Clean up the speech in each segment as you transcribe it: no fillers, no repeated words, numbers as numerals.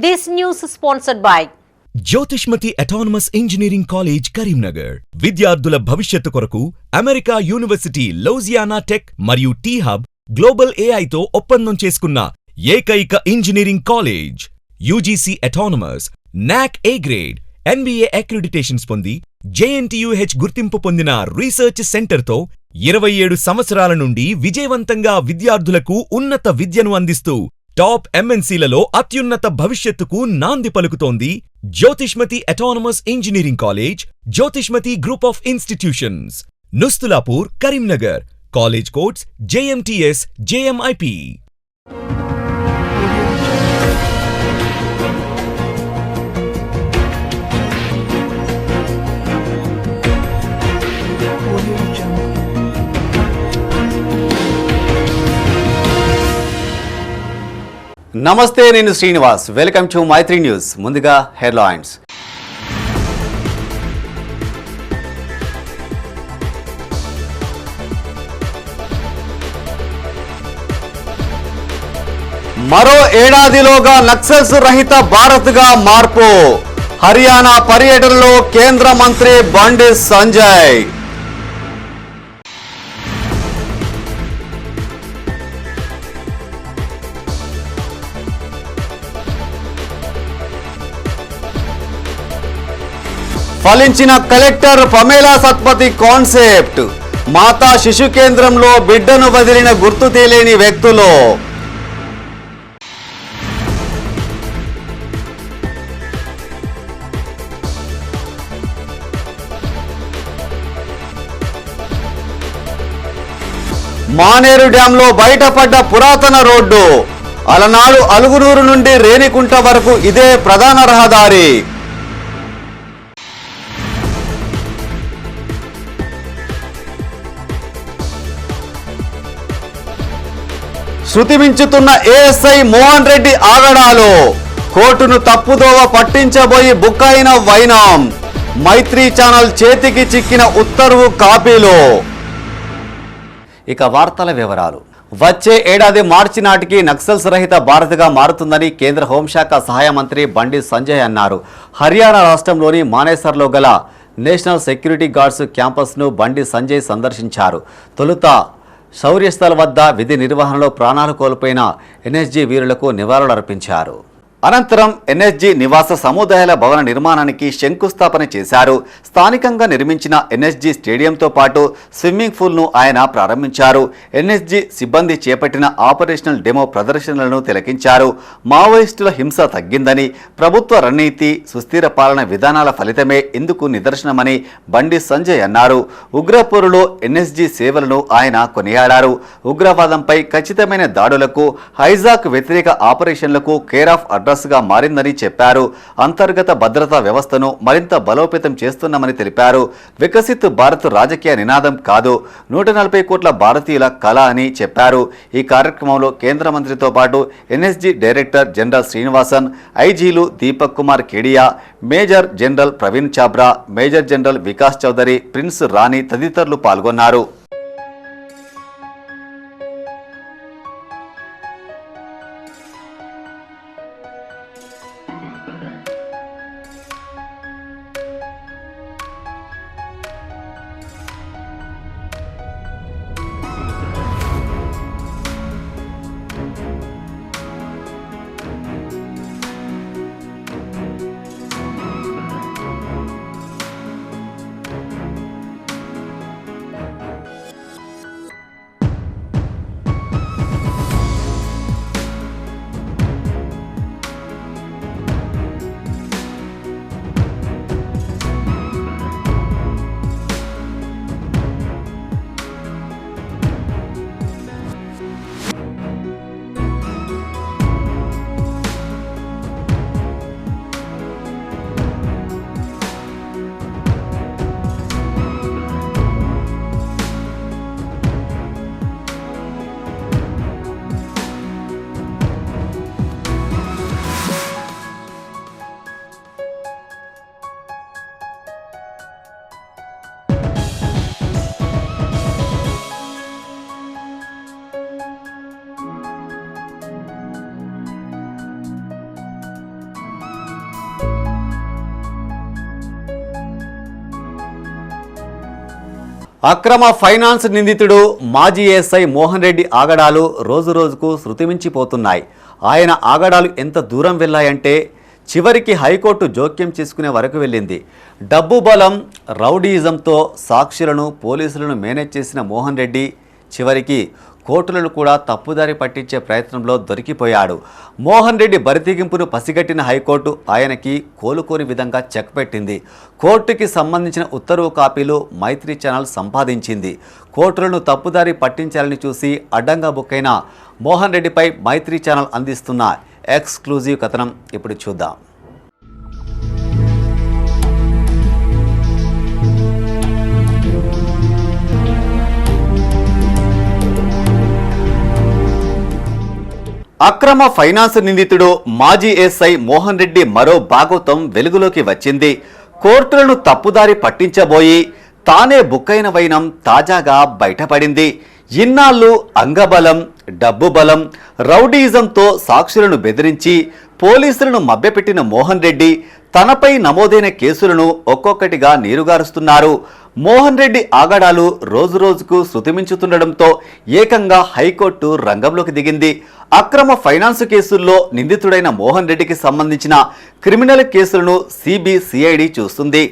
This news is sponsored by Jyothishmathi autonomous engineering college Karimnagar. విద్యార్థుల భవిష్యత్తు కొరకు అమెరికా యూనివర్సిటీ లౌజియానా టెక్ మరియు టీ హబ్ గ్లోబల్ ఏఐతో ఒప్పందం చేసుకున్న ఏకైక ఇంజనీరింగ్ కాలేజ్. యూజీసీ అటానమస్, నాక్ ఏ గ్రేడ్, NBA అక్రిడిటేషన్స్ పొంది JNTUH గుర్తింపు పొందిన రీసెర్చ్ సెంటర్తో 27 సంవత్సరాల నుండి విజయవంతంగా విద్యార్థులకు ఉన్నత విద్యను అందిస్తూ టాప్ MNCలలో అత్యున్నత భవిష్యత్తుకు నాంది పలుకుతోంది Jyothishmathi autonomous engineering college, Jyothishmathi group of institutions, Nustulapur, Karimnagar. College codes JMTS, JMIP. నమస్తే, నేను Srinivas. Welcome to Maitri news. ముందుగా హెడ్లైన్స్. మరో ఏడాదిలోగా నక్సల్స్ రహిత భారత్గా మార్పు. హర్యానా పర్యటనలో కేంద్ర మంత్రి బండి సంజయ్. ఫలించిన కలెక్టర్ పమేలా సత్పతి కాన్సెప్ట్. మాతా శిశు కేంద్రంలో బిడ్డను వదిలిన గుర్తు తెలియని వ్యక్తులు. మానేరు డ్యాంలో బయటపడ్డ పురాతన రోడ్డు. అలనాడు అలుగునూరు నుండి రేణికుంట వరకు ఇదే ప్రధాన రహదారి. శృతి మించుతున్న ఏఎస్ఐ మోహన్ రెడ్డి ఆగడాలు. కోర్టును తప్పుదోవ పట్టించబోయి బుక్ అయిన వైనాం. మైత్రి ఛానల్ చేతికి చిక్కిన ఉత్తర్వు కాపీలు. ఇక వార్తల వివరాలు. వచ్చే ఏడాది మార్చి నాటికి నక్సల్స్ రహిత భారత్గా మారుతుందని కేంద్ర హోంశాఖ సహాయ మంత్రి బండి సంజయ్ అన్నారు. హర్యానా రాష్ట్రంలోని మానేసర్లో గల national security guards క్యాంపస్ను Bandi Sanjay సందర్శించారు. తొలుత శౌర్యస్థల్ వద్ద విధి నిర్వహణలో ప్రాణాలు కోల్పోయిన NSG వీరులకు నివాళులర్పించారు. అనంతరం NSG నివాస సముదాయాల భవన నిర్మాణానికి శంకుస్థాపన చేశారు. స్థానికంగా నిర్మించిన NSG స్టేడియంతో పాటు స్విమ్మింగ్ పూల్ను ఆయన ప్రారంభించారు. NSG సిబ్బంది చేపట్టిన ఆపరేషనల్ డెమో ప్రదర్శనలను తిలకించారు. మావోయిస్టుల హింస తగ్గిందని, ప్రభుత్వ రణనీతి, సుస్థిర పాలన విధానాల ఫలితమే ఇందుకు నిదర్శనమని బండి సంజయ్ అన్నారు. ఉగ్రపూరులో NSG సేవలను ఆయన కొనియాడారు. ఉగ్రవాదంపై ఖచ్చితమైన దాడులకు, హైజాక్ వ్యతిరేక ఆపరేషన్లకు కేర్ ఆఫ్ అడ్రస్ గా మారిందని చెప్పారు. అంతర్గత భద్రతా వ్యవస్థను మరింత బలోపేతం చేస్తున్నామని తెలిపారు. వికసిత్ భారత్ రాజకీయ నినాదం కాదు, 140 కోట్ల భారతీయుల కళ అని చెప్పారు. ఈ కార్యక్రమంలో కేంద్ర మంత్రితో పాటు NSG డైరెక్టర్ జనరల్ శ్రీనివాసన్, ఐజీలు Deepak Kumar Kedia, major general Praveen Chhabra, major general Vikas Chaudhary, prince Rani తదితరులు పాల్గొన్నారు. అక్రమ ఫైనాన్స్ నిందితుడు మాజీ ఎస్ఐ మోహన్ రెడ్డి ఆగడాలు రోజురోజుకు శృతిమించిపోతున్నాయి. ఆయన ఆగడాలు ఎంత దూరం వెళ్ళాయంటే చివరికి హైకోర్టు జోక్యం చేసుకునే వరకు వెళ్ళింది. డబ్బు బలం, రౌడీయిజంతో సాక్షులను, పోలీసులను మేనేజ్ చేసిన మోహన్ రెడ్డి చివరికి కోర్టులను కూడా తప్పుదారి పట్టించే ప్రయత్నంలో దొరికిపోయాడు. మోహన్ రెడ్డి బరితెగింపును పసిగట్టిన హైకోర్టు ఆయనకి కోలుకోని విధంగా చెక్ పెట్టింది. కోర్టుకి సంబంధించిన ఉత్తర్వు కాపీలు మైత్రి ఛానల్ సంపాదించింది. కోర్టులను తప్పుదారి పట్టించాలని చూసి అడ్డంగా బుక్ అయిన మోహన్ రెడ్డిపై మైత్రి ఛానల్ అందిస్తున్న ఎక్స్క్లూజివ్ కథనం ఇప్పుడు చూద్దాం. అక్రమ ఫైనాన్స్ నిందితుడు మాజీ ఎస్ఐ మోహన్ రెడ్డి మరో భాగోతం వెలుగులోకి వచ్చింది. కోర్టులను తప్పుదారి పట్టించబోయి తానే బుక్కైన వైనం తాజాగా బయటపడింది. ఇన్నాళ్ళు అంగబలం, డబ్బు బలం, రౌడీయిజంతో సాక్షులను బెదిరించి పోలీసులను మభ్యపెట్టిన మోహన్ రెడ్డి తనపై నమోదైన కేసులను ఒక్కొక్కటిగా నీరుగారుస్తున్నారు. మోహన్ రెడ్డి ఆగడాలు రోజురోజుకు శృతిమించుతుండడంతో ఏకంగా హైకోర్టు రంగంలోకి దిగింది. అక్రమ ఫైనాన్స్ కేసుల్లో నిందితుడైన మోహన్ రెడ్డికి సంబంధించిన క్రిమినల్ కేసులను సిబిసిఐడి చూస్తుంది.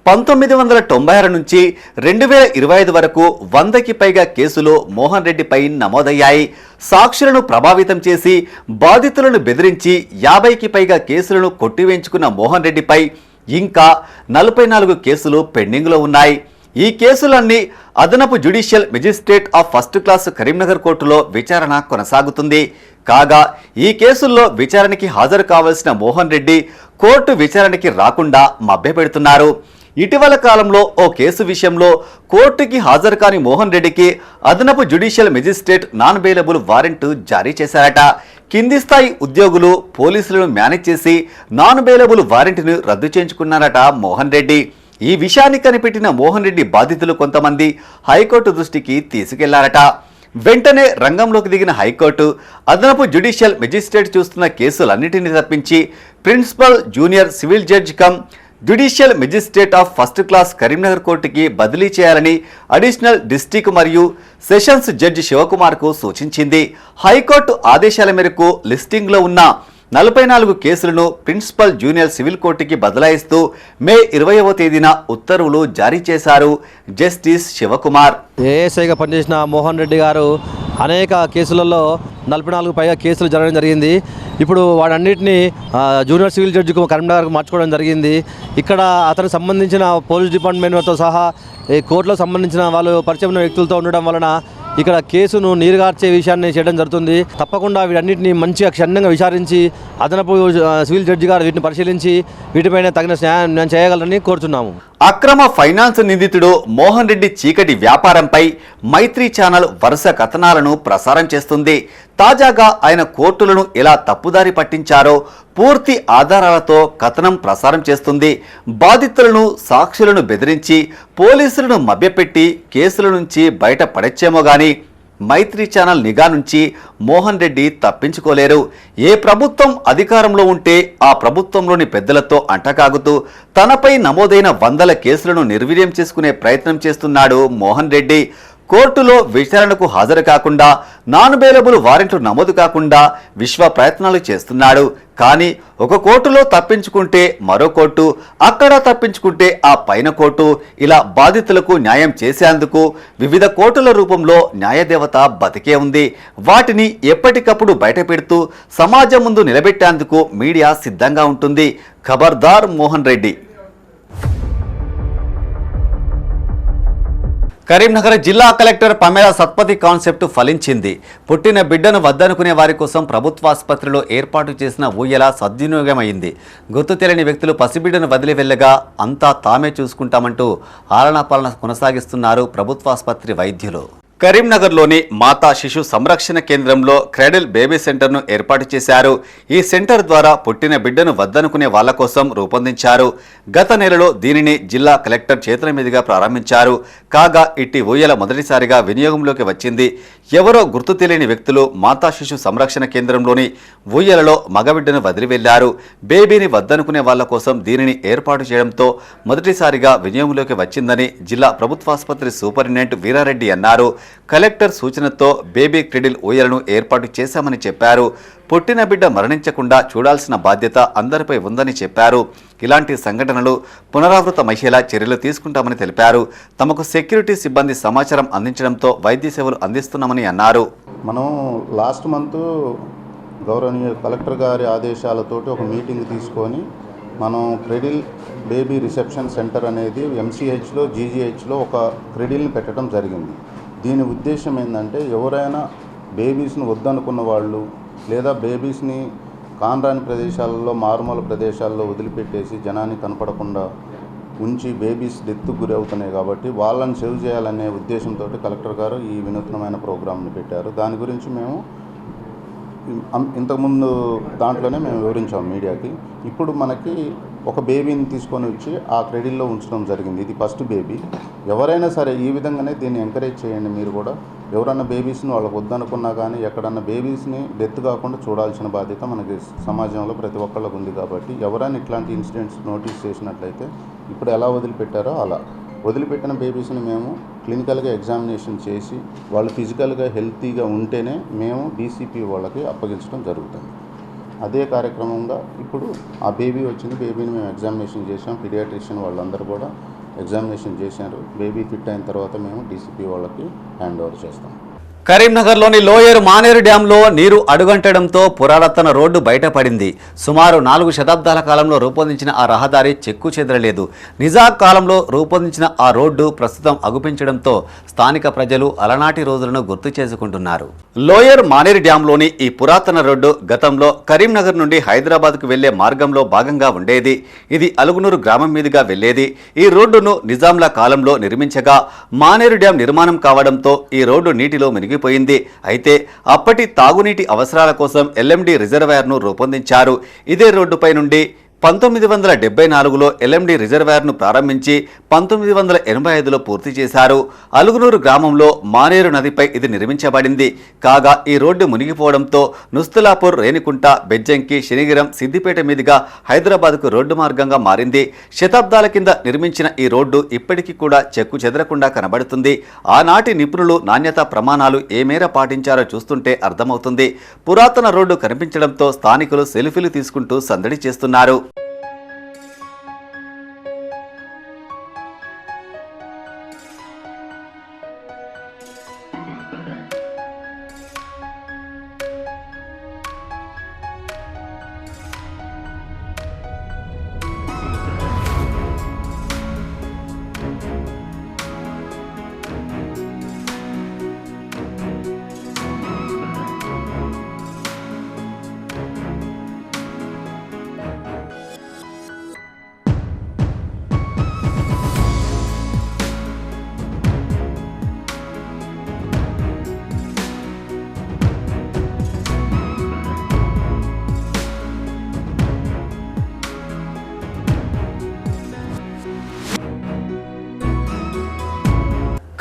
1996 నుంచి 2025 వరకు 100కి పైగా కేసులు మోహన్ రెడ్డిపై నమోదయ్యాయి. సాక్షులను ప్రభావితం చేసి బాధితులను బెదిరించి 50కి పైగా కేసులను కొట్టివేయించుకున్న మోహన్ రెడ్డిపై ఇంకా 44 కేసులు పెండింగ్లో ఉన్నాయి. ఈ కేసులన్నీ అదనపు judicial magistrate of first class Karimnagar కోర్టులో విచారణ కొనసాగుతుంది. కాగా ఈ కేసుల్లో విచారణకి హాజరు కావాల్సిన మోహన్ రెడ్డి కోర్టు విచారణకి రాకుండా మభ్యపెడుతున్నారు. ఇటీవల కాలంలో ఓ కేసు విషయంలో కోర్టుకి హాజరు కాని మోహన్ రెడ్డికి అదనపు judicial magistrate non bailable warrant జారీ చేశారట. కింది స్థాయి ఉద్యోగులు, పోలీసులను మేనేజ్ చేసి నాన్ బెయిలబుల్ వారెంట్ను రద్దు చేయించుకున్నారట మోహన్ రెడ్డి. ఈ విషయాన్ని కనిపెట్టిన మోహన్ రెడ్డి బాధితులు కొంతమంది హైకోర్టు దృష్టికి తీసుకెళ్లారట. వెంటనే రంగంలోకి దిగిన హైకోర్టు అదనపు జ్యుడిషియల్ మెజిస్ట్రేట్ చూస్తున్న కేసులన్నింటినీ తప్పించి principal junior civil judge cum judicial magistrate of first class Karimnagar కోర్టుకి బదిలీ చేయాలని అడిషనల్ డిస్ట్రిక్ట్ మరియు సెషన్స్ జడ్జి శివకుమార్కు సూచించింది. హైకోర్టు ఆదేశాల మేరకు లిస్టింగ్లో ఉన్న 44 కేసులను ప్రిన్సిపల్ జూనియర్ సివిల్ కోర్టుకి బదలాయిస్తూ మే 20వ తేదీన ఉత్తర్వులు జారీ చేశారు జస్టిస్ శివకుమార్. ఏఎస్ఐగా పనిచేసిన మోహన్ రెడ్డి గారు అనేక కేసులలో 44 పైగా కేసులు జరగడం జరిగింది. ఇప్పుడు వాటన్నిటిని జూనియర్ సివిల్ జడ్జికి కరీంనగర్కు మార్చుకోవడం జరిగింది. ఇక్కడ అతనికి సంబంధించిన పోలీస్ డిపార్ట్మెంట్తో సహా ఈ కోర్టులో సంబంధించిన వాళ్ళు పరిచయం వ్యక్తులతో ఉండడం వలన ఇక్కడ కేసును నీరుగార్చే విషయాన్ని చేయడం జరుగుతుంది. తప్పకుండా వీటన్నిటిని మంచిగా క్షుణ్ణంగా విచారించి అదనపు సివిల్ జడ్జి గారు వీటిని పరిశీలించి వీటిపైన తగిన న్యాయం చేయగలరని కోరుతున్నాము. అక్రమ ఫైనాన్స్ నిందితుడు మోహన్ రెడ్డి చీకటి వ్యాపారంపై మైత్రి ఛానల్ వరుస కథనాలను ప్రసారం చేస్తుంది. తాజాగా ఆయన కోర్టులను ఎలా తప్పుదారి పట్టించారో పూర్తి ఆధారాలతో కథనం ప్రసారం చేస్తుంది. బాధితులను, సాక్షులను బెదిరించి పోలీసులను మభ్యపెట్టి కేసుల నుంచి బయట పడచ్చేమో గాని మైత్రి ఛానల్ నిఘా నుంచి మోహన్ రెడ్డి తప్పించుకోలేరు. ఏ ప్రభుత్వం అధికారంలో ఉంటే ఆ ప్రభుత్వంలోని పెద్దలతో అంటకాగుతూ తనపై నమోదైన 100 కేసులను నిర్వీర్యం చేసుకునే ప్రయత్నం చేస్తున్నాడు మోహన్ రెడ్డి. కోర్టులో విచారణకు హాజరు కాకుండా, నాన్ బెయిలబుల్ వారెంట్లు నమోదు కాకుండా విశ్వ ప్రయత్నాలు చేస్తున్నాడు. కానీ ఒక కోర్టులో తప్పించుకుంటే మరో కోర్టు, అక్కడ తప్పించుకుంటే ఆ పైన కోర్టు, ఇలా బాధితులకు న్యాయం చేసేందుకు వివిధ కోర్టుల రూపంలో న్యాయదేవత బతికే ఉంది. వాటిని ఎప్పటికప్పుడు బయటపెడుతూ సమాజం ముందు నిలబెట్టేందుకు మీడియా సిద్ధంగా ఉంటుంది. ఖబర్దార్ మోహన్ రెడ్డి. కరీంనగర్ జిల్లా కలెక్టర్ పమేలా సత్పతి కాన్సెప్ట్ ఫలించింది. పుట్టిన బిడ్డను వద్దనుకునే వారి కోసం ప్రభుత్వాసుపత్రిలో ఏర్పాటు చేసిన ఊయల సద్వినియోగమైంది. గుర్తు తెలియని వ్యక్తులు పసిబిడ్డను వదిలి వెళ్ళగా అంతా తామే చూసుకుంటామంటూ ఆలనాపాలన కొనసాగిస్తున్నారు ప్రభుత్వాసుపత్రి వైద్యులు. కరీంనగర్లోని మాతా శిశు సంరక్షణ కేంద్రంలో క్రెడిల్ బేబీ సెంటర్ను ఏర్పాటు చేశారు. ఈ సెంటర్ ద్వారా పుట్టిన బిడ్డను వద్దనుకునే వాళ్ల కోసం రూపొందించారు. గత నెలలో దీనిని జిల్లా కలెక్టర్ చేతుల మీదుగా ప్రారంభించారు. కాగా ఇట్టి ఊయల మొదటిసారిగా వినియోగంలోకి వచ్చింది. ఎవరో గుర్తు తెలియని వ్యక్తులు మాతా శిశు సంరక్షణ కేంద్రంలోని ఊయలలో మగబిడ్డను వదిలి వెళ్లారు. బేబీని వద్దనుకునే వాళ్ల కోసం దీనిని ఏర్పాటు చేయడంతో మొదటిసారిగా వినియోగంలోకి వచ్చిందని జిల్లా ప్రభుత్వాసుపత్రి సూపరింటెండెంట్ వీరారెడ్డి అన్నారు. కలెక్టర్ సూచనతో బేబీ క్రెడిల్ ఊయలను ఏర్పాటు చేశామని చెప్పారు. పుట్టిన బిడ్డ మరణించకుండా చూడాల్సిన బాధ్యత అందరిపై ఉందని చెప్పారు. ఇలాంటి సంఘటనలు పునరావృతమయ్యేలా చర్యలు తీసుకుంటామని తెలిపారు. తమకు సెక్యూరిటీ సిబ్బంది సమాచారం అందించడంతో వైద్య సేవలు అందిస్తున్నామని అన్నారు. మనం లాస్ట్ మంత్ గౌరవనీయ కలెక్టర్ గారి ఆదేశాలతోటి ఒక మీటింగ్ తీసుకొని మనం క్రెడిల్ బేబీ రిసెప్షన్ సెంటర్ అనేది ఎంసీహెచ్లో జీజీహెచ్లో ఒక క్రెడిల్ని పెట్టడం జరిగింది. దీని ఉద్దేశం ఏంటంటే ఎవరైనా బేబీస్ని వద్దనుకున్న వాళ్ళు లేదా బేబీస్ని కానరాని ప్రదేశాలలో మారుమూల ప్రదేశాల్లో వదిలిపెట్టేసి జనాన్ని కనపడకుండా ఉంచి బేబీస్ డెత్కు గురి అవుతున్నాయి కాబట్టి వాళ్ళని సేవ్ చేయాలనే ఉద్దేశంతో కలెక్టర్ గారు ఈ వినూత్నమైన ప్రోగ్రాంని పెట్టారు. దాని గురించి మేము ఇంతకుముందు దాంట్లోనే మేము వివరించాం మీడియాకి. ఇప్పుడు మనకి ఒక బేబీని తీసుకొని వచ్చి ఆ క్రెడిల్లో ఉంచడం జరిగింది. ఇది ఫస్ట్ బేబీ. ఎవరైనా సరే ఈ విధంగానే దీన్ని ఎంకరేజ్ చేయండి. మీరు కూడా ఎవరన్నా బేబీస్ని వాళ్ళకు వద్దనుకున్నా కానీ ఎక్కడన్నా బేబీస్ని డెత్ కాకుండా చూడాల్సిన బాధ్యత మనకి సమాజంలో ప్రతి ఒక్కళ్ళకు ఉంది. కాబట్టి ఎవరైనా ఇట్లాంటి ఇన్సిడెంట్స్ నోటీస్ చేసినట్లయితే ఇప్పుడు ఎలా వదిలిపెట్టారో అలా వదిలిపెట్టిన బేబీస్ని మేము క్లినికల్గా ఎగ్జామినేషన్ చేసి వాళ్ళు ఫిజికల్గా హెల్తీగా ఉంటేనే మేము డీసీపీ వాళ్ళకి అప్పగించడం జరుగుతుంది. అదే కార్యక్రమంగా ఇప్పుడు ఆ బేబీ వచ్చింది. బేబీని మేము ఎగ్జామినేషన్ చేసాం. పీడియాట్రిషియన్ వాళ్ళందరూ కూడా ఎగ్జామినేషన్ చేశారు. బేబీ ఫిట్ అయిన తర్వాత మేము డీసీపీ వాళ్ళకి హ్యాండ్ ఓవర్ చేస్తాం. కరీంనగర్లోని లోయర్ మానేరు డ్యాంలో నీరు అడుగంటడంతో పురాతన రోడ్డు బయటపడింది. సుమారు 4 శతాబ్దాల కాలంలో రూపొందించిన ఆ రహదారి చెక్కు చెదరలేదు. నిజాం కాలంలో రూపొందించిన ఆ రోడ్డు ప్రస్తుతం అగుపించడంతో స్థానిక ప్రజలు అలనాటి రోజులను గుర్తు చేసుకుంటున్నారు. లోయర్ మానేరు డ్యాంలోని ఈ పురాతన రోడ్డు గతంలో కరీంనగర్ నుండి హైదరాబాద్కు వెళ్లే మార్గంలో భాగంగా ఉండేది. ఇది అలుగునూరు గ్రామం మీదుగా వెళ్లేది. ఈ రోడ్డును నిజాంల కాలంలో నిర్మించగా మానేరు డ్యాం నిర్మాణం కావడంతో ఈ రోడ్డు నీటిలో మునిగిపోయింది. అయితే అప్పటి తాగునీటి అవసరాల కోసం ఎల్ఎండి రిజర్వాయర్ను రూపొందించారు. ఇదే రోడ్డుపై నుండి 1974లో ఎల్ఎండి రిజర్వాయర్ను ప్రారంభించి 1985లో పూర్తి చేశారు. అలుగునూరు గ్రామంలో మానేరు నదిపై ఇది నిర్మించబడింది. కాగా ఈ రోడ్డు మునిగిపోవడంతో నుస్తులాపూర్, రేణికుంట, బెజ్జంకి, శనిగిరం, సిద్దిపేట మీదుగా హైదరాబాద్కు రోడ్డు మార్గంగా మారింది. శతాబ్దాల కింద నిర్మించిన ఈ రోడ్డు ఇప్పటికీ కూడా చెక్కు చెదరకుండా కనబడుతుంది. ఆనాటి నిపుణులు నాణ్యతా ప్రమాణాలు ఏ మేర పాటించారో చూస్తుంటే అర్థమవుతుంది. పురాతన రోడ్డు కనిపించడంతో స్థానికులు సెల్ఫీలు తీసుకుంటూ సందడి చేస్తున్నారు.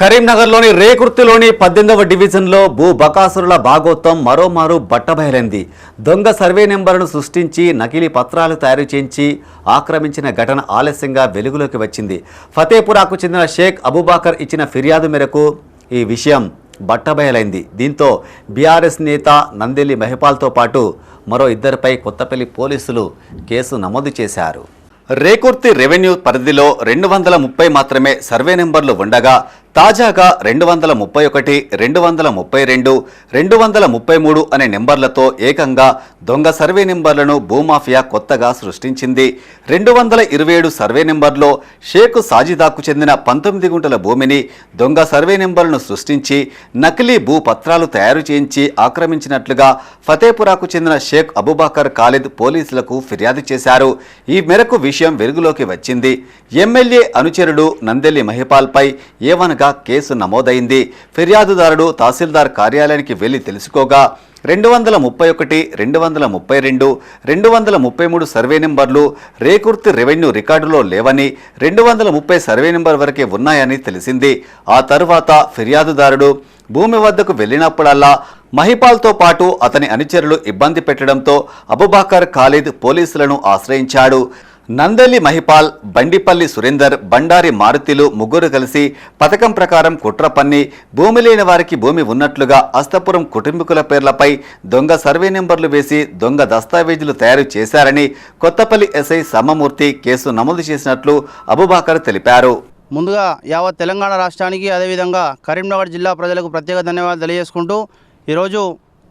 కరీంనగర్లోని రేకుర్తిలోని 18వ డివిజన్లో భూ బకాసురుల భాగోత్వం మరోమారు బట్టబయలైంది. దొంగ సర్వే నెంబర్ను సృష్టించి నకిలీ పత్రాలు తయారు చేయించి ఆక్రమించిన ఘటన ఆలస్యంగా వెలుగులోకి వచ్చింది. ఫతేపురాకు చెందిన షేక్ అబూబాకర్ ఇచ్చిన ఫిర్యాదు మేరకు ఈ విషయం బట్టబయలైంది. దీంతో బీఆర్ఎస్ నేత నందెల్లి మహిపాల్తో పాటు మరో 2పై కొత్తపల్లి పోలీసులు కేసు నమోదు చేశారు. రేకుర్తి రెవెన్యూ పరిధిలో 230 మాత్రమే సర్వే నెంబర్లు ఉండగా తాజాగా 231, 232, 233 అనే నెంబర్లతో ఏకంగా దొంగ సర్వే నెంబర్లను భూమాఫియా కొత్తగా సృష్టించింది. 227 సర్వే నెంబర్లో షేక్ సాజిదాకు చెందిన 19 గుంటల భూమిని దొంగ సర్వే నెంబర్లను సృష్టించి నకిలీ భూ పత్రాలు తయారు చేయించి ఆక్రమించినట్లుగా ఫతేపురాకు చెందిన షేక్ అబూబాకర్ ఖాలిద్ పోలీసులకు ఫిర్యాదు చేశారు. ఈ మేరకు విషయం వెలుగులోకి వచ్చింది. ఎమ్మెల్యే అనుచరుడు నందెల్లి మహిపాల్పై ఏవనగా ఉండగా కేసు నమోదైంది. ఫిర్యాదుదారుడు తహసీల్దార్ కార్యాలయానికి వెళ్లి తెలుసుకోగా 231, 232, 233 సర్వే నెంబర్లు రేకుర్తి రెవెన్యూ రికార్డులో లేవని, 230 సర్వే నెంబర్ వరకే ఉన్నాయని తెలిసింది. ఆ తరువాత ఫిర్యాదుదారుడు భూమి వద్దకు వెళ్లినప్పుడల్లా మహిపాల్తో పాటు అతని అనుచరులు ఇబ్బంది పెట్టడంతో అబుబాకర్ ఖాలిద్ పోలీసులను ఆశ్రయించాడు. నందెల్లి మహిపాల్, బండిపల్లి సురేందర్, బండారి మారుతిలు ముగ్గురు కలిసి పథకం ప్రకారం కుట్ర పన్ని భూమి లేని వారికి భూమి ఉన్నట్లుగా అస్తపురం కుటుంబీకుల పేర్లపై దొంగ సర్వే నెంబర్లు వేసి దొంగ దస్తావేజులు తయారు చేశారని కొత్తపల్లి ఎస్ఐ సమమూర్తి కేసు నమోదు చేసినట్లు అబుబాకర్ తెలిపారు. ముందుగా యావత్ తెలంగాణ రాష్ట్రానికి అదేవిధంగా కరీంనగర్ జిల్లా ప్రజలకు ప్రత్యేక ధన్యవాదాలు తెలియజేసుకుంటూ ఈరోజు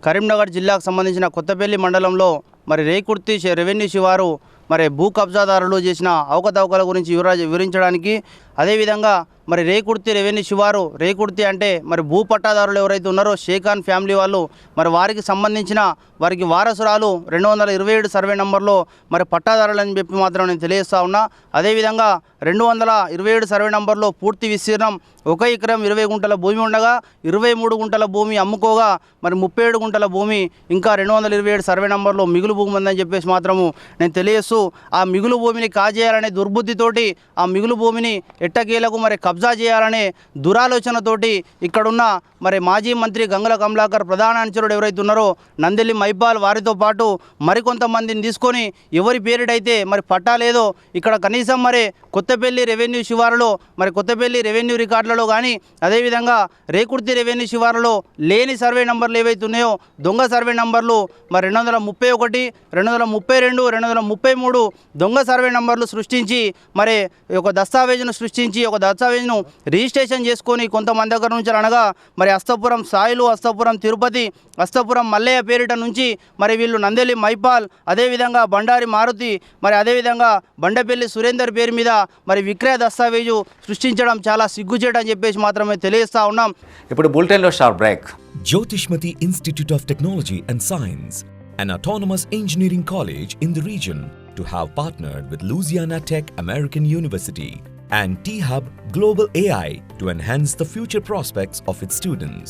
కరీంనగర్ జిల్లాకు సంబంధించిన కొత్తపల్లి మండలంలో మరి రేకుర్తి రెవెన్యూ శివారు మరి భూ కబ్జాదారులు చేసిన అవకతవకల గురించి వివరించడానికి, అదేవిధంగా మరి రేకుర్తి రెవెన్యూ శివారు, రేకుర్తి అంటే మరి భూ పట్టాదారులు ఎవరైతే ఉన్నారో షేఖాన్ ఫ్యామిలీ వాళ్ళు, మరి వారికి సంబంధించిన వారికి వారసురాలు 227 సర్వే నంబర్లో మరి పట్టాదారులు అని చెప్పి మాత్రం నేను తెలియజేస్తా ఉన్నా. అదేవిధంగా 227 సర్వే నంబర్లో పూర్తి విస్తీర్ణం 1 ఎకరం 20 గుంటల భూమి ఉండగా 23 గుంటల భూమి అమ్ముకోగా మరి 37 గుంటల భూమి ఇంకా 227 సర్వే నంబర్లో మిగులు భూమి ఉందని చెప్పేసి మాత్రము నేను తెలియజేస్తూ, ఆ మిగులు భూమిని కాజేయాలనే దుర్బుద్ధితోటి ఆ మిగులు భూమిని ఎట్టకేలకు మరి కబ్జా చేయాలనే దురాలోచనతోటి ఇక్కడున్న మరి మాజీ మంత్రి గంగుల కమలాకర్ ప్రధాన అనుచరుడు ఎవరైతే ఉన్నారో నందెల్లి మైపాల్ వారితో పాటు మరికొంతమందిని తీసుకొని ఎవరి పేరిటైతే మరి పట్టా లేదో ఇక్కడ కనీసం మరి కొత్తపల్లి రెవెన్యూ శివారులో మరి కొత్తపల్లి రెవెన్యూ రికార్డులలో కానీ అదేవిధంగా రేకుర్తి రెవెన్యూ శివారులో లేని సర్వే నంబర్లు ఏవైతే ఉన్నాయో దొంగ సర్వే నంబర్లు మరి 231, 232, 233 దొంగ సర్వే నంబర్లు సృష్టించి మరి ఒక దస్తావేజును రిజిస్ట్రేషన్ చేసుకొని కొంతమంది దగ్గర నుంచి అనగా మరి అస్తపురం సాయిలు, అస్తపురం తిరుపతి, అస్తపురం మల్లయ్య పేరిట నుంచి మరి వీళ్ళు నందెల్లి మైపాల్, అదేవిధంగా బండారి మారుతి, మరి అదేవిధంగా బండపల్లి సురేందర్ పేరు మీద మరి విక్రయ దస్తావేజు సృష్టించడం చాలా సిగ్గుచేటు అని చెప్పేసి మాత్రమే తెలియజేస్తా ఉన్నాం. ఇప్పుడు బులెటిన్లో short break. Jyotishmati Institute of Technology and Science, an autonomous engineering college in the region, to have partnered with Louisiana Tech American University and T-Hub Global AI to enhance the future prospects of its students.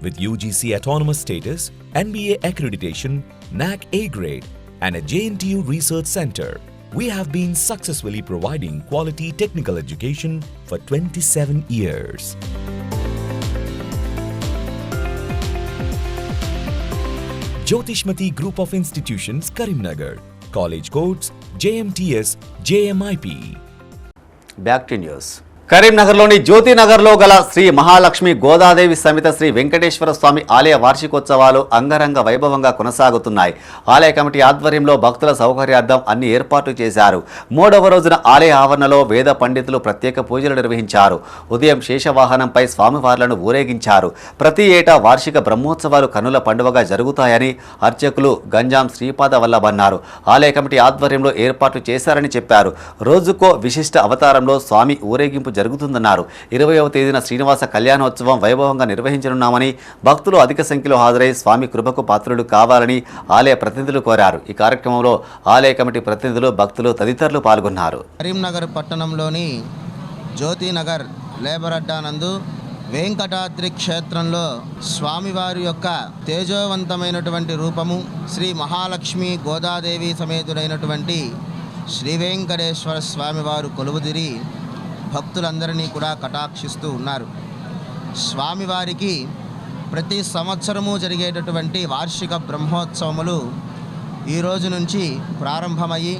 With UGC autonomous status, NBA accreditation, NAC A grade, and a JNTU research center, we have been successfully providing quality technical education for 27 years. Jyotishmati Group of Institutions, Karimnagar. College codes JMTS, JMIP. Back to news. కరీంనగర్లోని జ్యోతినగర్లో గల శ్రీ మహాలక్ష్మి గోదాదేవి సమేత శ్రీ వెంకటేశ్వర స్వామి ఆలయ వార్షికోత్సవాలు అంగరంగ వైభవంగా కొనసాగుతున్నాయి. ఆలయ committee ఆధ్వర్యంలో భక్తుల సౌకర్యార్థం అన్ని ఏర్పాట్లు చేశారు. 3వ రోజున ఆలయ ఆవరణలో వేద పండితులు ప్రత్యేక పూజలు నిర్వహించారు. ఉదయం శేషవాహనంపై స్వామివార్లను ఊరేగించారు. ప్రతి ఏటా వార్షిక బ్రహ్మోత్సవాలు కన్నుల పండుగగా జరుగుతాయని అర్చకులు గంజాం శ్రీపాద వల్లభన్నారు. ఆలయ కమిటీ ఆధ్వర్యంలో ఏర్పాట్లు చేశారని చెప్పారు. రోజుకో విశిష్ట అవతారంలో స్వామి ఊరేగింపు జరుగుతుందన్నారు. 20వ తేదీన శ్రీనివాస కళ్యాణోత్సవం వైభవంగా నిర్వహించనున్నామని, భక్తులు అధిక సంఖ్యలో హాజరై స్వామి కృపకు పాత్రులు కావాలని ఆలయ ప్రతినిధులు కోరారు. ఈ కార్యక్రమంలో ఆలయ కమిటీ ప్రతినిధులు, భక్తులు తదితరులు పాల్గొన్నారు. కరీంనగర్ పట్టణంలోని జ్యోతినగర్ లేబర్ అడ్డా నందు వెంకటాద్రి క్షేత్రంలో స్వామివారి యొక్క తేజోవంతమైనటువంటి రూపము శ్రీ మహాలక్ష్మి గోదాదేవి సమేతుడైనటువంటి శ్రీ వెంకటేశ్వర స్వామివారు కొలువుదిరి భక్తులందరినీ కూడా కటాక్షిస్తూ ఉన్నారు. స్వామివారికి ప్రతి సంవత్సరము జరిగేటటువంటి వార్షిక బ్రహ్మోత్సవములు ఈ రోజు నుంచి ప్రారంభమయ్యి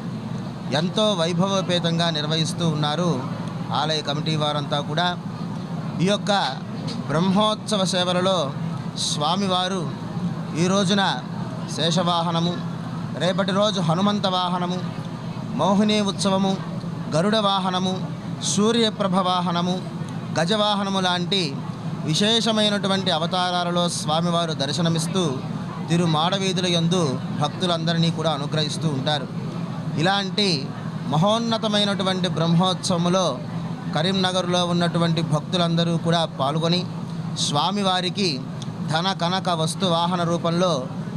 ఎంతో వైభవపేతంగా నిర్వహిస్తూ ఉన్నారు ఆలయ కమిటీ వారంతా కూడా. ఈ యొక్క బ్రహ్మోత్సవ సేవలలో స్వామివారు ఈ రోజున శేషవాహనము, రేపటి రోజు హనుమంత వాహనము, మోహిని ఉత్సవము, గరుడ వాహనము, సూర్యప్రభ వాహనము, గజవాహనము లాంటి విశేషమైనటువంటి అవతారాలలో స్వామివారు దర్శనమిస్తూ తిరుమాడవీధుల యందు భక్తులందరినీ కూడా అనుగ్రహిస్తూ ఉంటారు. ఇలాంటి మహోన్నతమైనటువంటి బ్రహ్మోత్సవములో కరీంనగర్లో ఉన్నటువంటి భక్తులందరూ కూడా పాల్గొని స్వామివారికి ధన కనక వస్తు వాహన రూపంలో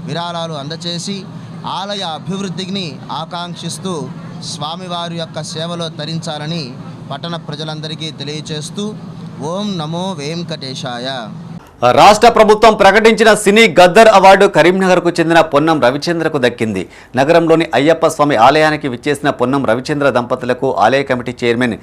విరాళాలు అందచేసి ఆలయ అభివృద్ధిని ఆకాంక్షిస్తూ స్వామివారి యొక్క సేవలో తరించాలని పట్టణ ప్రజలందరికీ తెలియచేస్తూ ఓం నమో వెంకటేశాయ. రాష్ట్ర ప్రభుత్వం ప్రకటించిన సినీ గద్దర్ అవార్డు కరీంనగర్కు చెందిన పొన్నం రవిచంద్రకు దక్కింది. నగరంలోని అయ్యప్ప స్వామి ఆలయానికి విచ్చేసిన పొన్నం రవిచంద్ర దంపతులకు ఆలయ కమిటీ చైర్మన్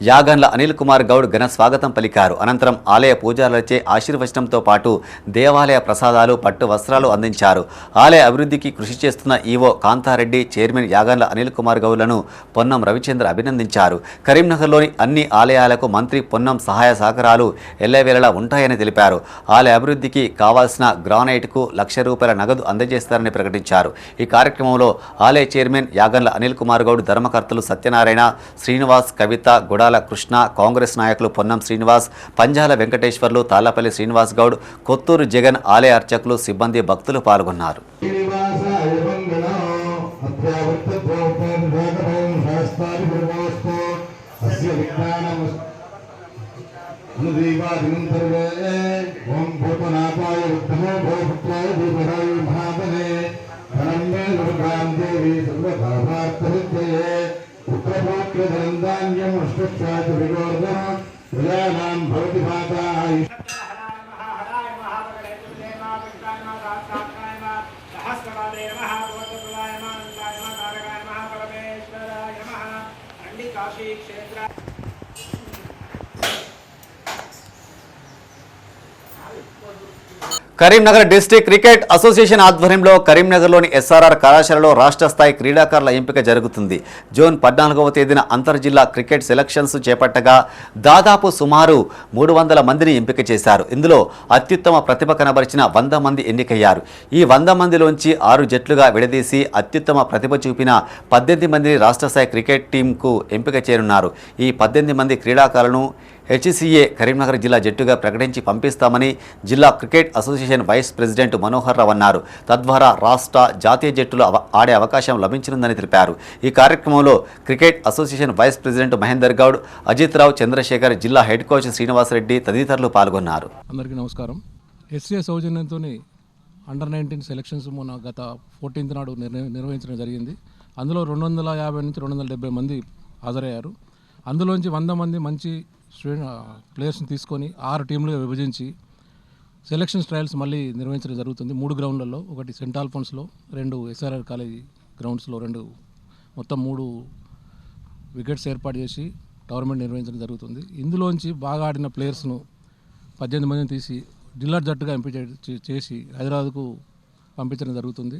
యాగండ్ల అనిల్ కుమార్ గౌడ్ ఘన స్వాగతం పలికారు. అనంతరం ఆలయ పూజారులచే ఆశీర్వచనంతో పాటు దేవాలయ ప్రసాదాలు, పట్టు వస్త్రాలు అందించారు. ఆలయ అభివృద్ధికి కృషి చేస్తున్న ఈవో కాంతారెడ్డి, చైర్మన్ యాగండ్ల అనిల్ కుమార్ గౌడ్లను పొన్నం రవిచంద్ర అభినందించారు. కరీంనగర్లోని అన్ని ఆలయాలకు మంత్రి పొన్నం సహాయ సహకారాలు ఎల్లవేళలా ఉంటాయని తెలిపారు. ఆలయ అభివృద్ధికి కావాల్సిన గ్రానైట్కు ₹1,00,000 నగదు అందజేస్తారని ప్రకటించారు. ఈ కార్యక్రమంలో ఆలయ చైర్మన్ యాగండ్ల అనిల్ కుమార్ గౌడ్, ధర్మకర్తలు సత్యనారాయణ, శ్రీనివాస్, కవిత, గుడాల కృష్ణ, కాంగ్రెస్ నాయకులు పొన్నం శ్రీనివాస్, పంజాల వెంకటేశ్వర్లు, తాళ్లపల్లి శ్రీనివాస్ గౌడ్, కొత్తూరు జగన్, ఆలయ అర్చకులు, సిబ్బంది, భక్తులు పాల్గొన్నారు. కరీంనగర్ డిస్ట్రిక్ట్ క్రికెట్ అసోసియేషన్ ఆధ్వర్యంలో కరీంనగర్లోని ఎస్ఆర్ఆర్ కళాశాలలో రాష్ట్ర స్థాయి క్రీడాకారుల ఎంపిక జరుగుతుంది. జూన్ 14వ తేదీన అంతర్జిల్లా క్రికెట్ సెలక్షన్స్ చేపట్టగా దాదాపు సుమారు 300 మందిని ఎంపిక చేశారు. ఇందులో అత్యుత్తమ ప్రతిభ కనబరిచిన 100 మంది ఎన్నికయ్యారు. ఈ 100 మందిలోంచి 6 జట్లుగా విడదీసి అత్యుత్తమ ప్రతిభ చూపిన 18 మందిని రాష్ట్ర స్థాయి క్రికెట్ టీంకు ఎంపిక చేయనున్నారు. ఈ 18 మంది క్రీడాకారులను హెచ్సిఏ కరీంనగర్ జిల్లా జట్టుగా ప్రకటించి పంపిస్తామని జిల్లా cricket association vice president Manohar Rao అన్నారు. తద్వారా రాష్ట్ర, జాతీయ జట్టులు ఆడే అవకాశం లభించనుందని తెలిపారు. ఈ కార్యక్రమంలో cricket association vice president Mahender Goud, Ajith Rao, Chandrashekar, జిల్లా హెడ్ కోచ్ శ్రీనివాసరెడ్డి తదితరులు పాల్గొన్నారు. అందరికీ నమస్కారం. హెచ్సిఏ సౌజన్యంతో అండర్-19 సెలక్షన్స్ మొన్న గత 14th నాడు నిర్వహించడం జరిగింది. అందులో 250 నుంచి 270 మంది హాజరయ్యారు. అందులోంచి 100 మంది మంచి ప్లేయర్స్ని తీసుకొని 6 టీంలుగా విభజించి సెలక్షన్ ట్రయల్స్ మళ్ళీ నిర్వహించడం జరుగుతుంది. 3 గ్రౌండ్లలో, ఒకటి సెంట్ ఆల్ఫోన్స్లో, 2 ఎస్ఆర్ఆర్ కాలేజీ గ్రౌండ్స్లో, 2 మొత్తం 3 వికెట్స్ ఏర్పాటు చేసి టోర్నమెంట్ నిర్వహించడం జరుగుతుంది. ఇందులోంచి బాగా ఆడిన ప్లేయర్స్ను 18 మందిని తీసి జిల్లా జట్టుగా ఎంపిక చేసి హైదరాబాద్కు పంపించడం జరుగుతుంది.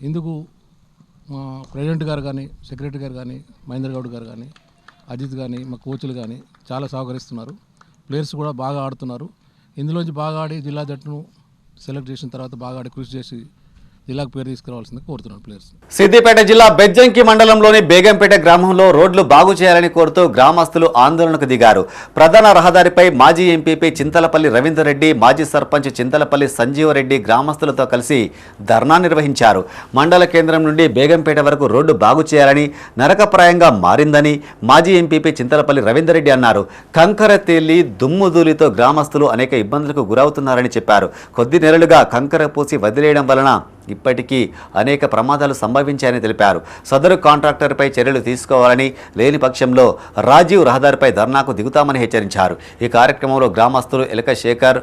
ఇందుకు మా ప్రెసిడెంట్ గారు కానీ, సెక్రటరీ గారు కానీ, మహేందర్ గౌడ్ గారు కానీ, అజిత్ కానీ, మా కోచ్లు కానీ చాలా సహకరిస్తున్నారు. ప్లేయర్స్ కూడా బాగా ఆడుతున్నారు. ఇందులోంచి బాగా ఆడి జిల్లా జట్టును సెలెక్ట్ చేసిన తర్వాత బాగా ఆడి కృషి చేసి జిల్లాకు పేరు తీసుకురావాల్సింది కోరుతున్నారు ప్లేయర్స్. సిద్దిపేట జిల్లా బెజ్జంకి మండలంలోని బేగంపేట గ్రామంలో రోడ్లు బాగు చేయాలని కోరుతూ గ్రామస్తులు ఆందోళనకు దిగారు. ప్రధాన రహదారిపై మాజీ ఎంపీపీ చింతలపల్లి రవీందర్ రెడ్డి, మాజీ సర్పంచ్ చింతలపల్లి సంజీవరెడ్డి గ్రామస్తులతో కలిసి ధర్నా నిర్వహించారు. మండల కేంద్రం నుండి బేగంపేట వరకు రోడ్డు బాగు చేయాలని, నరకప్రాయంగా మారిందని మాజీ ఎంపీపీ చింతలపల్లి రవీందర్ రెడ్డి అన్నారు. కంకర తేలి, దుమ్ముధూళితో గ్రామస్తులు అనేక ఇబ్బందులకు గురవుతున్నారని చెప్పారు. కొద్ది నెలలుగా కంకర పూసి వదిలేయడం వలన ఇప్పటికీ అనేక ప్రమాదాలు సంభవించాయని తెలిపారు. సదరు కాంట్రాక్టర్పై చర్యలు తీసుకోవాలని, లేని పక్షంలో రాజీవ్ రహదారిపై ధర్నాకు దిగుతామని హెచ్చరించారు. ఈ కార్యక్రమంలో గ్రామస్తులు ఎలక శేఖర్,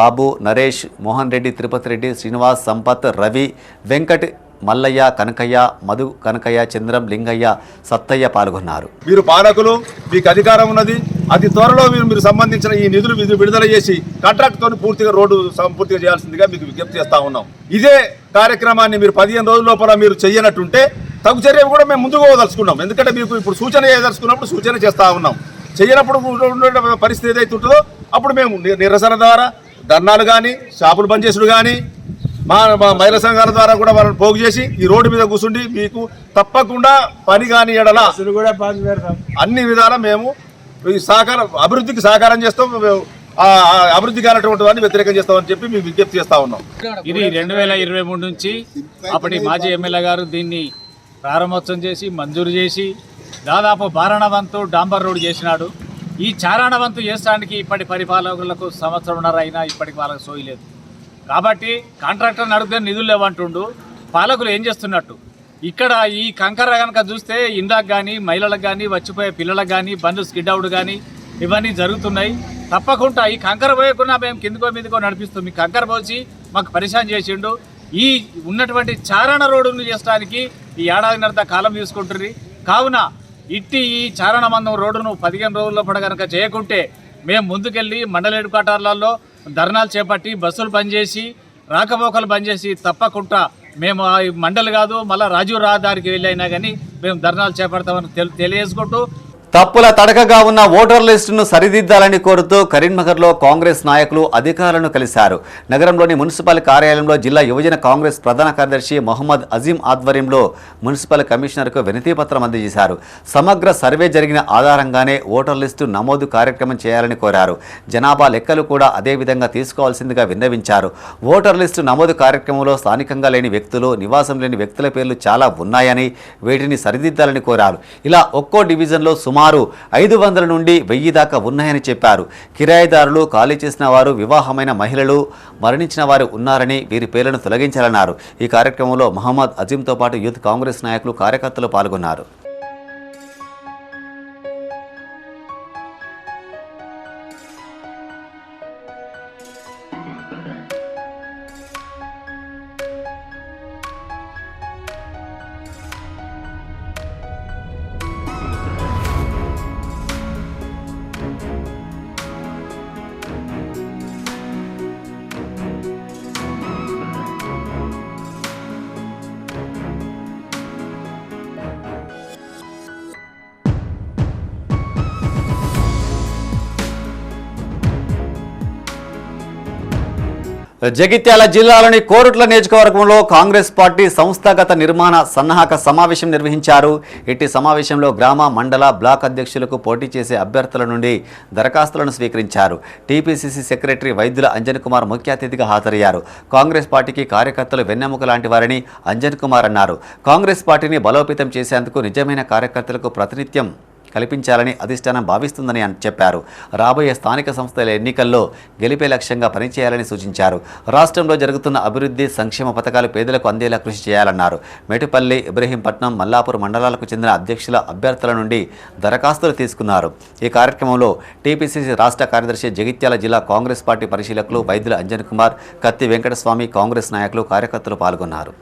బాబు, నరేష్, మోహన్ రెడ్డి, తిరుపతి రెడ్డి, శ్రీనివాస్, సంపత్, రవి, వెంకట్, మల్లయ్య, కనకయ్య, మధు, కనకయ్య, చంద్రం, లింగయ్య, సత్తయ్య పాల్గొన్నారు. మీరు పాలకులు, మీకు అధికారం ఉన్నది. అతి త్వరలో మీరు సంబంధించిన ఈ నిధులు విడుదల చేసి కాంట్రాక్ట్తో పూర్తిగా రోడ్డు సంపూర్తిగా చేయాల్సిందిగా మీకు విజ్ఞప్తి చేస్తా ఉన్నాం. ఇదే కార్యక్రమాన్ని మీరు 15 రోజుల లోపల మీరు చెయ్యనట్టుంటే తగు చర్య కూడా మేము ముందుకు పోదలుచుకున్నాం. ఎందుకంటే మీకు ఇప్పుడు సూచన చేయదలుచుకున్నప్పుడు సూచన చేస్తూ ఉన్నాం. చేయనప్పుడు పరిస్థితి ఏదైతే ఉంటుందో అప్పుడు మేము నిరసన ద్వారా ధర్నాలు కానీ, షాపులు బంద్ చేసుడు కానీ, మా మహిళా సంఘాల ద్వారా కూడా వాళ్ళని పోగు చేసి ఈ రోడ్డు మీద కూర్చుండి మీకు తప్పకుండా పని కాని ఎడల అన్ని విధాలా మేము అభివృద్ధికి సహకారం చేస్తాం. అభివృద్ధి కానటువంటి వాడిని వ్యతిరేకం చేస్తామని చెప్పి మేము విజ్ఞప్తి చేస్తా ఉన్నాం. ఇది 2023 నుంచి అప్పటి మాజీ ఎమ్మెల్యే గారు దీన్ని ప్రారంభోత్సవం చేసి మంజూరు చేసి దాదాపు బారణవంతు డాంబర్ రోడ్ చేసినాడు. ఈ చారణవంతు చేసడానికి ఇప్పటి పరిపాలకులకు 1.5 సంవత్సరం అయినా ఇప్పటికి వాళ్ళకి సోయలేదు. కాబట్టి కాంట్రాక్టర్ని అడిగితే నిధులు లేవంటుండు. పాలకులు ఏం చేస్తున్నట్టు? ఇక్కడ ఈ కంకర కనుక చూస్తే ఇందాక కానీ, మహిళలకు కానీ, వచ్చిపోయే పిల్లలకు కానీ, బండ్లు స్కిడ్ అవుట్ కానీ ఇవన్నీ జరుగుతున్నాయి. తప్పకుండా ఈ కంకర పోయకుండా మేము కిందకో మీదకో నడిపిస్తాం. మీ కంకర పోసి మాకు పరిశాన్ చేసిండు. ఈ ఉన్నటువంటి చారణ రోడ్డును చేసడానికి ఈ ఏడాదిన్నర కాలం తీసుకుంటుంది. కావున ఈ చారణ మందం రోడ్డును 15 రోజుల పాటు కనుక చేయకుంటే మేము ముందుకెళ్ళి మండల హెడ్ క్వార్టర్లలో ధర్నాలు చేపట్టి బస్సులు బంద్ చేసి రాకపోకలు బంద్ చేసి తప్పకుండా మేము మండలి కాదు మళ్ళీ రాజీవ్ రహదారికి వెళ్ళైనా కానీ మేము ధర్నాలు చేపడతామని తెలియజేసుకుంటూ తప్పుల తడకగా ఉన్న ఓటర్ లిస్టును సరిదిద్దాలని కోరుతూ కరీంనగర్లో కాంగ్రెస్ నాయకులు అధికారులను కలిశారు. నగరంలోని మున్సిపల్ కార్యాలయంలో జిల్లా యువజన కాంగ్రెస్ ప్రధాన కార్యదర్శి మొహమ్మద్ అజీం ఆధ్వర్యంలో మున్సిపల్ కమిషనర్కు వినతిపత్రం అందజేశారు. సమగ్ర సర్వే జరిగిన ఆధారంగానే ఓటర్ లిస్టు నమోదు కార్యక్రమం చేయాలని కోరారు. జనాభా లెక్కలు కూడా అదే విధంగా తీసుకోవాల్సిందిగా విన్నవించారు. ఓటర్ లిస్టు నమోదు కార్యక్రమంలో స్థానికంగా లేని వ్యక్తులు, నివాసం లేని వ్యక్తుల పేర్లు చాలా ఉన్నాయని వీటిని సరిదిద్దాలని కోరారు. ఇలా ఒక్కో డివిజన్లో సుమారు 500 నుండి 1000 దాకా ఉన్నాయని చెప్పారు. కిరాయిదారులు, ఖాళీ చేసిన వారు, వివాహమైన మహిళలు, మరణించిన వారు ఉన్నారని వీరి పేర్లను తొలగించాలన్నారు. ఈ కార్యక్రమంలో మహమ్మద్ అజీంతో పాటు యూత్ కాంగ్రెస్ నాయకులు, కార్యకర్తలు పాల్గొన్నారు. జగిత్యాల జిల్లాలోని కోరుట్ల నియోజకవర్గంలో కాంగ్రెస్ పార్టీ సంస్థాగత నిర్మాణ సన్నాహక సమావేశం నిర్వహించారు. ఇట్టి సమావేశంలో గ్రామ, మండల, బ్లాక్ అధ్యక్షులకు పోటీ చేసే అభ్యర్థుల నుండి దరఖాస్తులను స్వీకరించారు. టీపీసీసీ సెక్రటరీ వైద్యుల అంజన్ కుమార్ ముఖ్య అతిథిగా హాజరయ్యారు. కాంగ్రెస్ పార్టీకి కార్యకర్తలు వెన్నెముక లాంటి వారని అంజన్ కుమార్ అన్నారు. కాంగ్రెస్ పార్టీని బలోపేతం చేసేందుకు నిజమైన కార్యకర్తలకు ప్రాతినిధ్యం కల్పించాలని అధిష్టానం భావిస్తుందని చెప్పారు. రాబోయే స్థానిక సంస్థల ఎన్నికల్లో గెలిపే లక్ష్యంగా పనిచేయాలని సూచించారు. రాష్ట్రంలో జరుగుతున్న అభివృద్ధి, సంక్షేమ పథకాలు పేదలకు అందేలా కృషి చేయాలన్నారు. మేటుపల్లి, ఇబ్రహీంపట్నం, మల్లాపూర్ మండలాలకు చెందిన అభ్యర్థుల నుండి దరఖాస్తులు తీసుకున్నారు. ఈ కార్యక్రమంలో టీపీసీసీ రాష్ట్ర కార్యదర్శి, జగిత్యాల జిల్లా కాంగ్రెస్ పార్టీ పరిశీలకులు వైద్యుల అంజన్ కుమార్, కత్తి వెంకటస్వామి, కాంగ్రెస్ నాయకులు, కార్యకర్తలు పాల్గొన్నారు.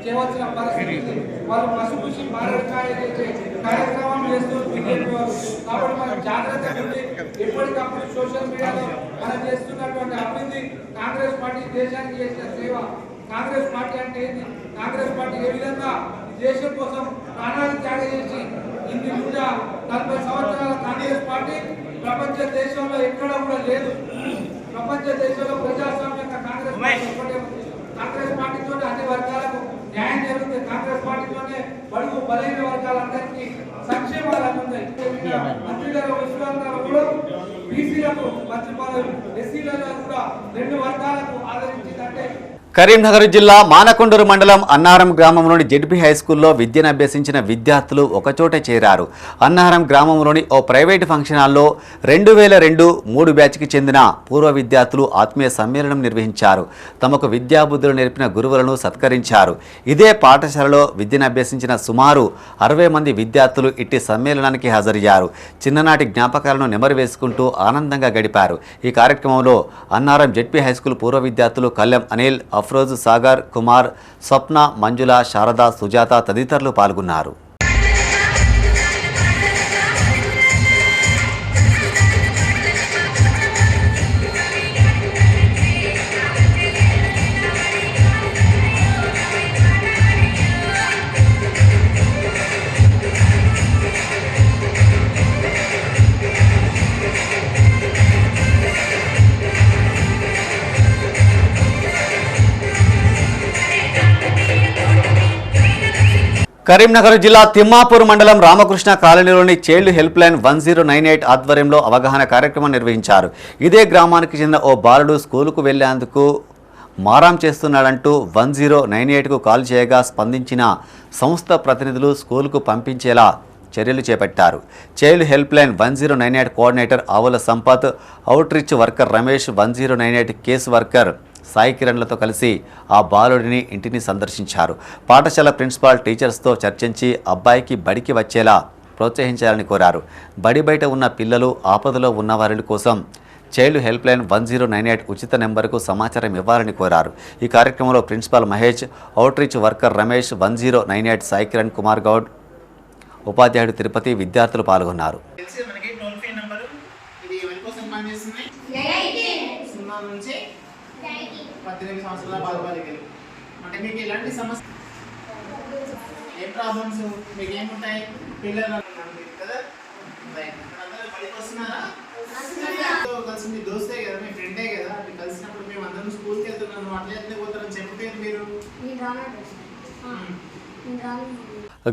చేయవలసిన పరిస్థితి వాళ్ళు పసుపుసి మారడికాయ చేసే కార్యక్రమం చేస్తూ కాబట్టి మనం జాగ్రత్తగా ఉండి ఎప్పటికప్పుడు సోషల్ మీడియాలో మనం చేస్తున్నటువంటి అభివృద్ధి, కాంగ్రెస్ పార్టీ దేశానికి చేసిన సేవ, కాంగ్రెస్ పార్టీ అంటే ఏంటి, కాంగ్రెస్ పార్టీ ఏ విధంగా దేశం కోసం ప్రాణాలు త్యాగం చేసి ఇన్ని 140 సంవత్సరాల కాంగ్రెస్ పార్టీ ప్రపంచ దేశంలో ఎక్కడ కూడా లేదు. ప్రపంచ దేశంలో ప్రజాస్వామ్యంగా కాంగ్రెస్ పార్టీ ఒక్కటే ఉంది. కాంగ్రెస్ పార్టీతో అన్ని వర్గాలకు న్యాయం జరుగుతుంది. కాంగ్రెస్ పార్టీతోనే బడుగు బలైన వర్గాలందరికీ సంక్షేమాలు అందుతాయి. మంత్రిగారు విశ్వాసాలు కూడా బీసీలకు మంత్రి పదవి, ఎస్సీలలో కూడా 2 వర్గాలకు ఆదరించిందంటే. కరీంనగర్ జిల్లా మానకొండూరు మండలం అన్నారం గ్రామంలోని జెడ్పీ హైస్కూల్లో విద్యను అభ్యసించిన విద్యార్థులు ఒకచోట చేరారు. అన్నారం గ్రామంలోని ఓ ప్రైవేటు ఫంక్షన్ హాల్లో 2002-3 బ్యాచ్కి చెందిన పూర్వ విద్యార్థులు ఆత్మీయ సమ్మేళనం నిర్వహించారు. తమకు విద్యాబుద్ధులు నేర్పిన గురువులను సత్కరించారు. ఇదే పాఠశాలలో విద్యను అభ్యసించిన సుమారు 60 మంది విద్యార్థులు ఇట్టి సమ్మేళనానికి హాజరయ్యారు. చిన్ననాటి జ్ఞాపకాలను నెమరు వేసుకుంటూ ఆనందంగా గడిపారు. ఈ కార్యక్రమంలో అన్నారం జెడ్పీ హైస్కూల్ పూర్వ విద్యార్థులు కల్లెం అనిల్, అఫ్రోజ్, సాగర్, కుమార్, స్వప్న, మంజుల, శారద, సుజాత తదితరులు పాల్గొన్నారు. కరీంనగర్ జిల్లా తిమ్మాపూర్ మండలం రామకృష్ణ కాలనీలోని చైల్డ్ హెల్ప్ లైన్ 1098 ఆధ్వర్యంలో అవగాహన కార్యక్రమం నిర్వహించారు. ఇదే గ్రామానికి చెందిన ఓ బాలుడు స్కూలుకు వెళ్లేందుకు మారాం చేస్తున్నాడంటూ 1098కు కాల్ చేయగా స్పందించిన సంస్థ ప్రతినిధులు స్కూలుకు పంపించేలా చర్యలు చేపట్టారు. Child help line 1098 coordinator Avula Sampath, outreach worker Ramesh, 1098 case worker Sai కిరణ్లతో కలిసి ఆ బాలుడిని ఇంటిని సందర్శించారు. పాఠశాల ప్రిన్సిపాల్ టీచర్స్తో చర్చించి అబ్బాయికి బడికి వచ్చేలా ప్రోత్సహించాలని కోరారు. బడి బయట ఉన్న పిల్లలు, ఆపదలో ఉన్న వారి కోసం చైల్డ్ హెల్ప్ లైన్ 1098 ఉచిత నెంబర్కు సమాచారం ఇవ్వాలని కోరారు. ఈ కార్యక్రమంలో principal Mahesh, outreach worker Ramesh, 1098 Sai Kiran Kumar Goud, ఉపాధ్యాయుడు తిరుపతి, విద్యార్థులు పాల్గొన్నారు. కలిసి మీ దోస్తే కదా, మీ ఫ్రెండే కదా, కలిసినప్పుడు మేము అందరం స్కూల్కి వెళ్తున్నాము, అట్లా పోతారని చెప్పలేదు మీరు.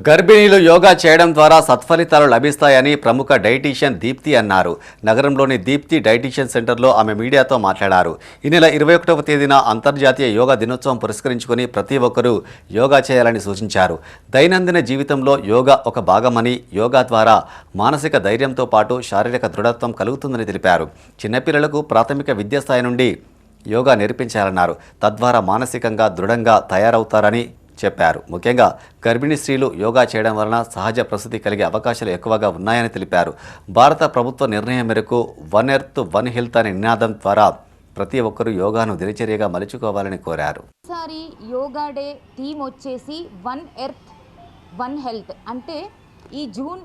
గర్భిణీలు యోగా చేయడం ద్వారా సత్ఫలితాలు లభిస్తాయని ప్రముఖ డైటీషియన్ దీప్తి అన్నారు. నగరంలోని దీప్తి డైటీషియన్ సెంటర్లో ఆమె మీడియాతో మాట్లాడారు. ఈ నెల 21వ తేదీన అంతర్జాతీయ యోగా దినోత్సవం పురస్కరించుకుని ప్రతి ఒక్కరూ యోగా చేయాలని సూచించారు. దైనందిన జీవితంలో యోగా ఒక భాగమని, యోగా ద్వారా మానసిక ధైర్యంతో పాటు శారీరక దృఢత్వం కలుగుతుందని తెలిపారు. చిన్నపిల్లలకు ప్రాథమిక విద్యా స్థాయి నుండి యోగా నేర్పించాలన్నారు. తద్వారా మానసికంగా దృఢంగా తయారవుతారని చెప్పారు. ముఖ్యంగా గర్భిణీ స్త్రీలు యోగా చేయడం వలన సహజ ప్రసూతి కలిగే అవకాశాలు ఎక్కువగా ఉన్నాయని తెలిపారు. భారత ప్రభుత్వ నిర్ణయం మేరకు వన్ ఎర్త్ వన్ హెల్త్ అనే నినాదం ద్వారా ప్రతి ఒక్కరూ యోగాను దినచర్యగా మలుచుకోవాలని కోరారు. ఈసారి యోగా డే థీమ్ వచ్చేసి వన్ ఎర్త్ వన్ హెల్త్. అంటే ఈ జూన్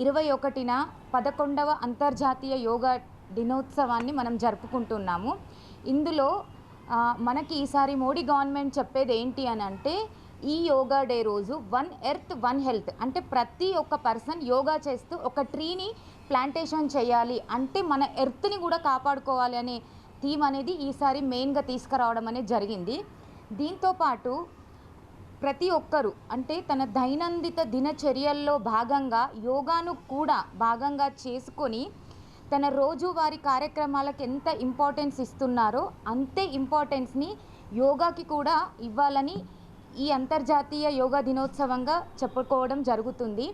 21న 11వ అంతర్జాతీయ యోగా దినోత్సవాన్ని మనం జరుపుకుంటున్నాము. ఇందులో మనకి ఈసారి మోడీ గవర్నమెంట్ చెప్పేది ఏంటి అని అంటే, ఈ యోగా డే రోజు వన్ ఎర్త్ వన్ హెల్త్ అంటే ప్రతి ఒక్క పర్సన్ యోగా చేస్తూ ఒక ట్రీని ప్లాంటేషన్ చేయాలి, అంటే మన ఎర్త్ని కూడా కాపాడుకోవాలి అనే థీమ్ అనేది ఈసారి మెయిన్గా తీసుకురావడం అనేది జరిగింది. దీంతోపాటు ప్రతి ఒక్కరూ అంటే తన దైనందిన దినచర్యల్లో భాగంగా యోగాను కూడా భాగంగా చేసుకొని తన రోజువారీ కార్యక్రమాలకు ఎంత ఇంపార్టెన్స్ ఇస్తున్నారో అంతే ఇంపార్టెన్స్ని యోగాకి కూడా ఇవ్వాలని ఈ అంతర్జాతీయ యోగా దినోత్సవంగా చెప్పుకోవడం జరుగుతుంది.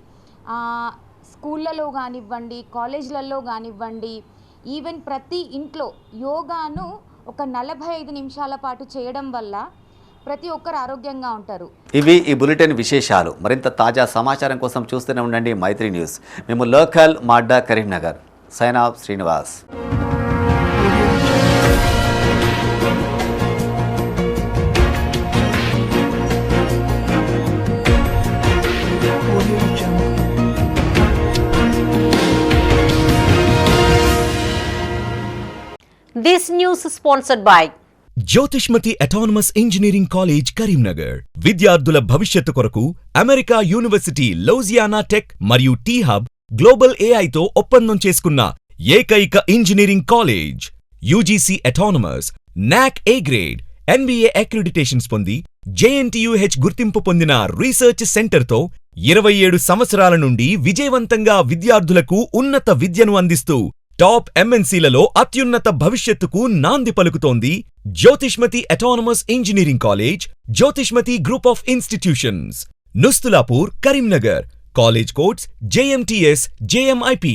స్కూళ్ళలో కానివ్వండి, కాలేజీలలో కానివ్వండి, ఈవెన్ ప్రతి ఇంట్లో యోగాను ఒక 45 నిమిషాల పాటు చేయడం వల్ల ప్రతి ఒక్కరు ఆరోగ్యంగా ఉంటారు. ఇవి ఈ బులెటిన్ విశేషాలు. మరింత తాజా సమాచారం కోసం చూస్తూనే ఉండండి మైత్రి న్యూస్. మేము లోకల్ మాడ్డా Karimnagar. Sign off Srinivas. This news is sponsored by Jyothishmathi autonomous engineering college Karimnagar. విద్యార్థుల భవిష్యత్తు కొరకు అమెరికా యూనివర్సిటీ లౌజియానా టెక్ మరియు టీ హబ్ గ్లోబల్ ఏఐతో ఒప్పందం చేసుకున్న ఏకైక ఇంజనీరింగ్ కాలేజ్. యూజీసీ అటానమస్, నాక్ ఏ గ్రేడ్, NBA అక్రిడిటేషన్స్ పొంది JNTUH గుర్తింపు పొందిన రీసెర్చ్ సెంటర్తో 27 సంవత్సరాల నుండి విజయవంతంగా విద్యార్థులకు ఉన్నత విద్యను అందిస్తూ టాప్ MNCలలో అత్యున్నత భవిష్యత్తుకు నాంది పలుకుతోంది Jyothishmathi autonomous engineering college, Jyothishmathi group of institutions, Nustulapur, Karimnagar. College codes JMTS, JMIP.